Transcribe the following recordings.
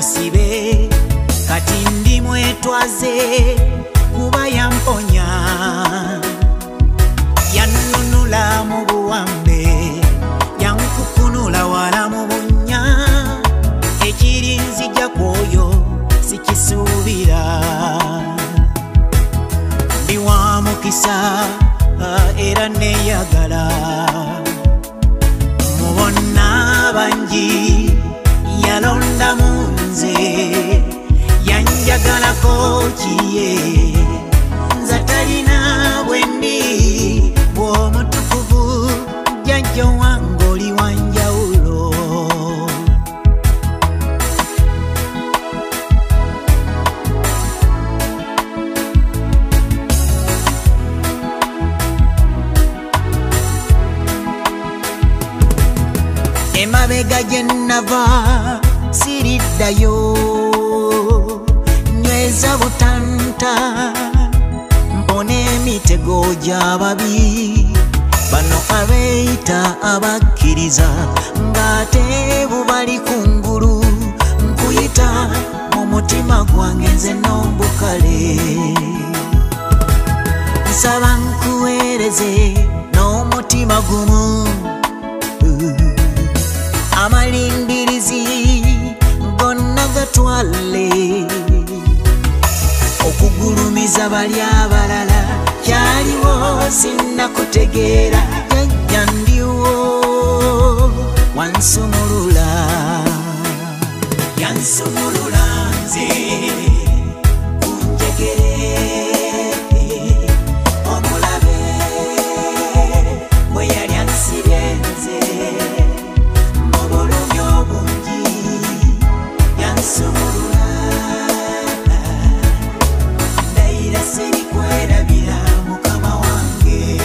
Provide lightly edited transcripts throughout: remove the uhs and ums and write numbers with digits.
musibe kati ndi mwetwaze kuba yamponya yanunula mu buwambe yankukunula wala mu bunya ekiri nzija kwoyo sikisuubira ndi wa mukisa era neyagala mubonna bangi yalonda munze yanjagalako kiye nza talina bwendi bw'omutukuvu jjajja wange oli wanjawulo emabega gye nnava siriddayo nyweza butanta mpona emitego gy'ababi bano abeeyita abakkiriza ng'ate bubali kungulu nkuyita mu mutima gwange nze n'ombukale nsaba nkuweereze n'omutima gumu amalindirizi gonna gatwale okugulumiza bali abalala kyaliwo sinnakutegeera jjajja ndiwo wansumulula yansumulula nze kunjegere omulabe bwe yali ansibye nze yansumulula ndayira serikwerabira mukama wange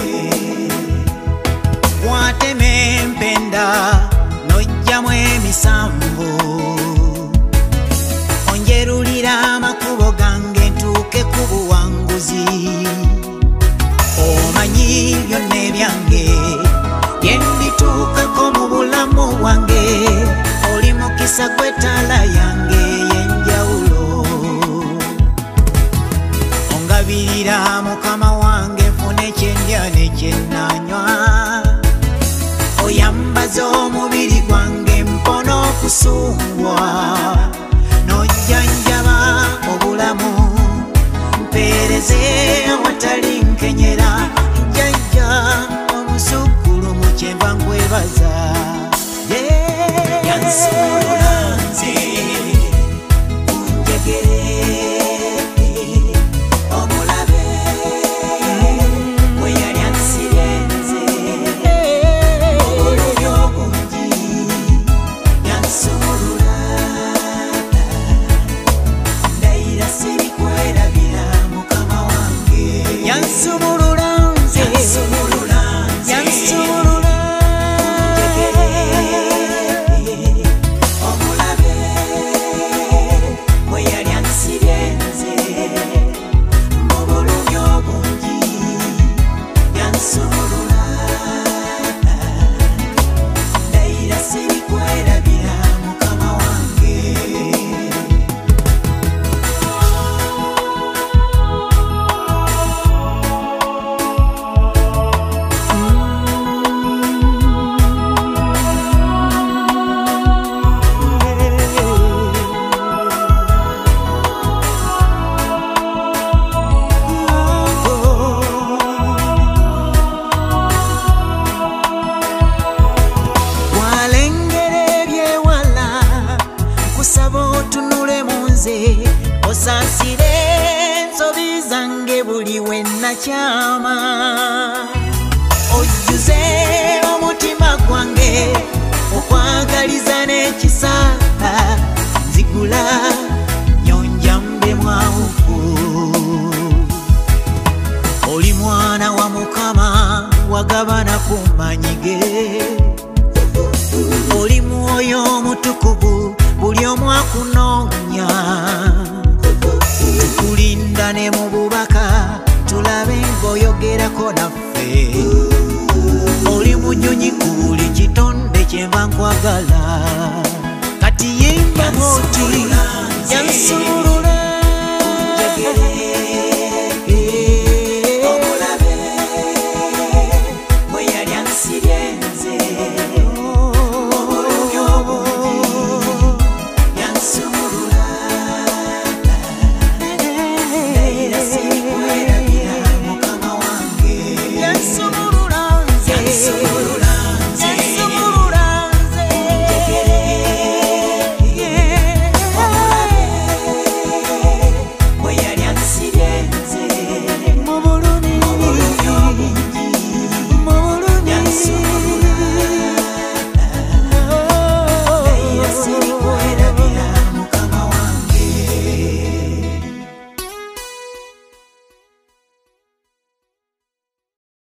watema empenda nojjamu emisambo onjerulira amakubo gange ntuuke ku buwanguzi omanyi byonna ebyange yendituukako mu bulamu bwange oli mukisa gw'ettaala yange y'enjawulo ongabirira mukama wange nfune kyendya n'ekyenanywa oyambaza omubiri gwange mpona okusungwa n'ojjanjaba obulamu mpeereze awatali nkenyera jjajja omusukkulu mu kyenva nkwebaza yansumulula nze kunjegere omulabe bwe yali ansibye nze obulumi obungi yansumulula ndayira sirikwerabira mukama wange yansumulula nze yansumulula osansire ensobi zange buli we nakyama ojjuze omutima gwange okwagaliza n'ekisa nzigula nyonjambe mwawufu oli mwana wa mukama wagabana ku manyige oli mwoyo omutukuvu buli omu akunoonya tukulinda ne mu bubaka tulabe ng'oyogerako naffe oli munyonyi ku buli kitonde kye mba nkwagala kati yemba bw'oti